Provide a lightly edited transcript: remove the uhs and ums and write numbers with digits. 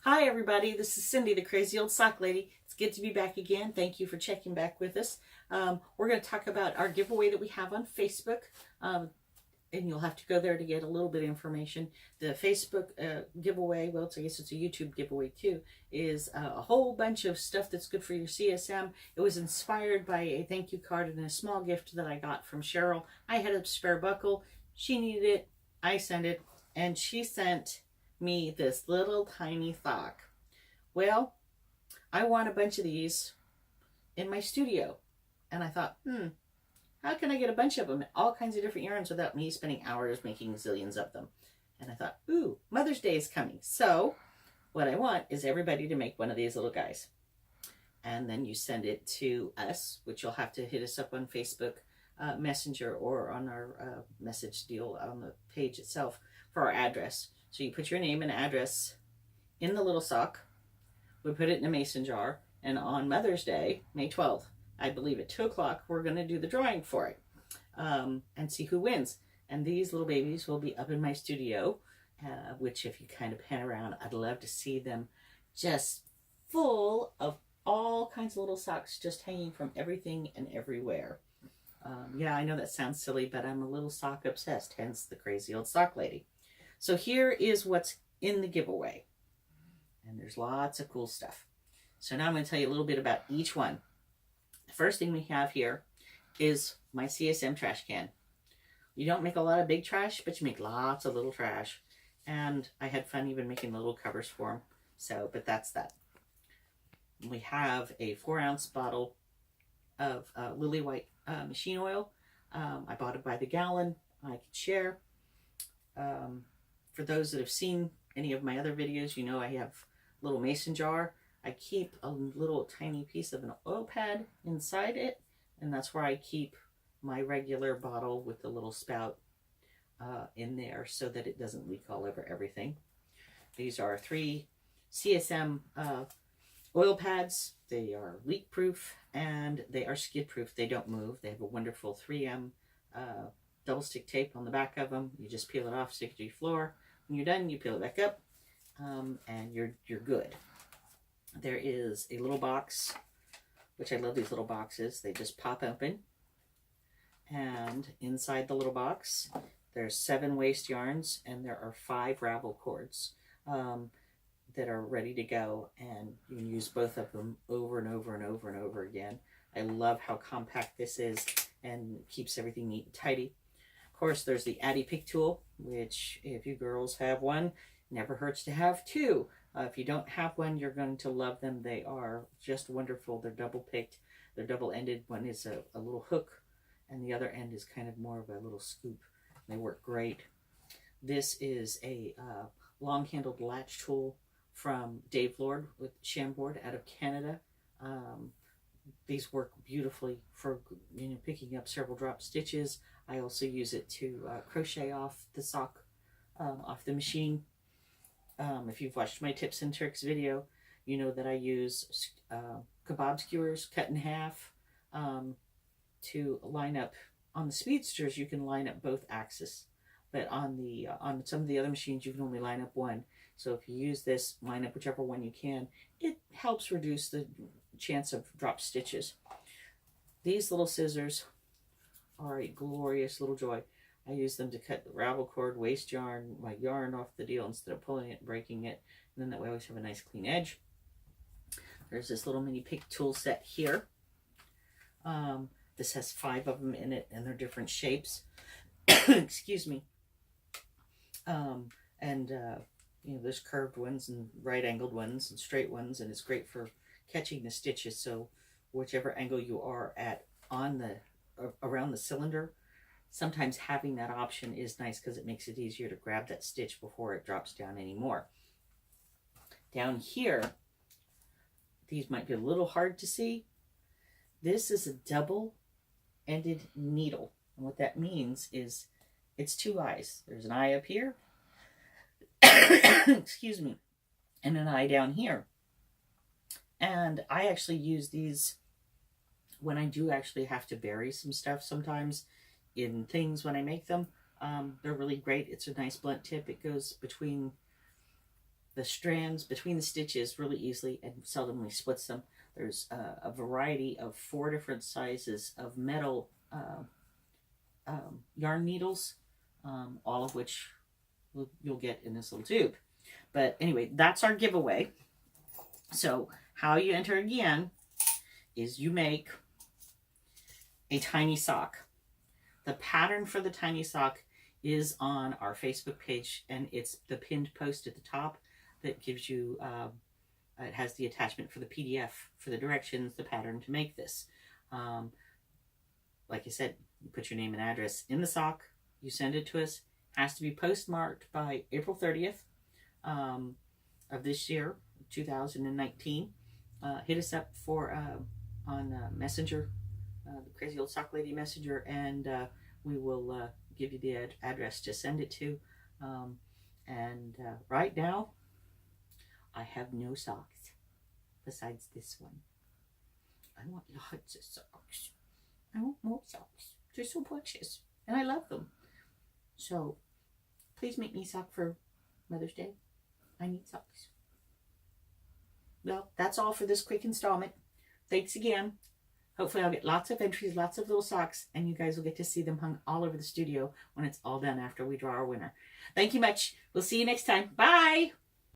Hi everybody, this is Cindy, the Crazy Old Sock Lady. It's good to be back again. Thank you for checking back with us. We're going to talk about our giveaway that we have on Facebook. And you'll have to go there to get a little bit of information. The Facebook giveaway, well, I guess it's a YouTube giveaway too, is a whole bunch of stuff that's good for your CSM. It was inspired by a thank you card and a small gift that I got from Cheryl. I had a spare buckle. She needed it. I sent it. And she sent me this little tiny sock. Well, I want a bunch of these in my studio. And I thought, how can I get a bunch of them in all kinds of different yarns without me spending hours making zillions of them? And I thought, ooh, Mother's Day is coming. So what I want is everybody to make one of these little guys. And then you send it to us, which you'll have to hit us up on Facebook Messenger or on our message deal on the page itself for our address. So you put your name and address in the little sock. We put it in a mason jar. And on Mother's Day, May 12th, I believe at 2 o'clock, we're going to do the drawing for it and see who wins. And these little babies will be up in my studio, which if you kind of pan around, I'd love to see them just full of all kinds of little socks just hanging from everything and everywhere. Yeah, I know that sounds silly, but I'm a little sock obsessed, hence the Crazy Old Sock Lady. So here is what's in the giveaway. And there's lots of cool stuff. So now I'm going to tell you a little bit about each one. The first thing we have here is my CSM trash can. You don't make a lot of big trash, but you make lots of little trash. And I had fun even making the little covers for them. So, but that's that. We have a 4-ounce bottle of Lily White machine oil. I bought it by the gallon. I could share. For those that have seen any of my other videos, you know I have a little mason jar. I keep a little tiny piece of an oil pad inside it, and that's where I keep my regular bottle with the little spout in there so that it doesn't leak all over everything. These are 3 CSM oil pads. They are leak proof and they are skid proof. They don't move. They have a wonderful 3M double stick tape on the back of them. You just peel it off, stick it to your floor. When you're done, you peel it back up, and you're good. There is a little box, which I love these little boxes. They just pop open, and inside the little box, there's 7 waste yarns, and there are 5 ravel cords that are ready to go, and you can use both of them over and over and over and over again. I love how compact this is and keeps everything neat and tidy. Of course, there's the Addy Pick Tool, which if you girls have one, never hurts to have 2. If you don't have one, you're going to love them. They are just wonderful. They're double picked. They're double-ended. One is a little hook, and the other end is kind of more of a little scoop. They work great. This is a long-handled latch tool from Dave Lord with Chambord out of Canada. These work beautifully for picking up several drop stitches. I also use it to crochet off the sock, off the machine. If you've watched my tips and tricks video, you know that I use kebab skewers cut in half to line up. On the Speedsters, you can line up both axes, but on some of the other machines, you can only line up one. So if you use this, line up whichever one you can. It helps reduce the chance of drop stitches. These little scissors are a glorious little joy. I use them to cut the ravel cord, waste yarn, my yarn off the deal instead of pulling it and breaking it. And then that way I always have a nice clean edge. There's this little mini pick tool set here. This has 5 of them in it, and they're different shapes. Excuse me. There's curved ones and right angled ones and straight ones, and it's great for catching the stitches. So whichever angle you are at on the around the cylinder, sometimes having that option is nice because it makes it easier to grab that stitch before it drops down anymore. Down here, these might be a little hard to see. This is a double-ended needle. And what that means is it's 2 eyes. There's an eye up here, excuse me, and an eye down here. And I actually use these when I do actually have to bury some stuff sometimes in things when I make them. They're really great. It's a nice blunt tip. It goes between the strands between the stitches really easily and seldomly splits them. There's a variety of 4 different sizes of metal yarn needles, all of which you'll get in this little tube. But anyway, that's our giveaway. So how you enter again is you make a tiny sock. The pattern for the tiny sock is on our Facebook page, and it's the pinned post at the top that gives you, it has the attachment for the PDF, for the directions, the pattern to make this. Like I said, you put your name and address in the sock, you send it to us. It has to be postmarked by April 30th of this year, 2019. Hit us up for on Messenger, the Crazy Old Sock Lady Messenger, and we will give you the address to send it to. Right now, I have no socks besides this one. I want lots of socks. I want more socks. They're so precious, and I love them. So, please make me a sock for Mother's Day. I need socks. Well, that's all for this quick installment. Thanks again. Hopefully I'll get lots of entries, lots of little socks, and you guys will get to see them hung all over the studio when it's all done after we draw our winner. Thank you much. We'll see you next time. Bye!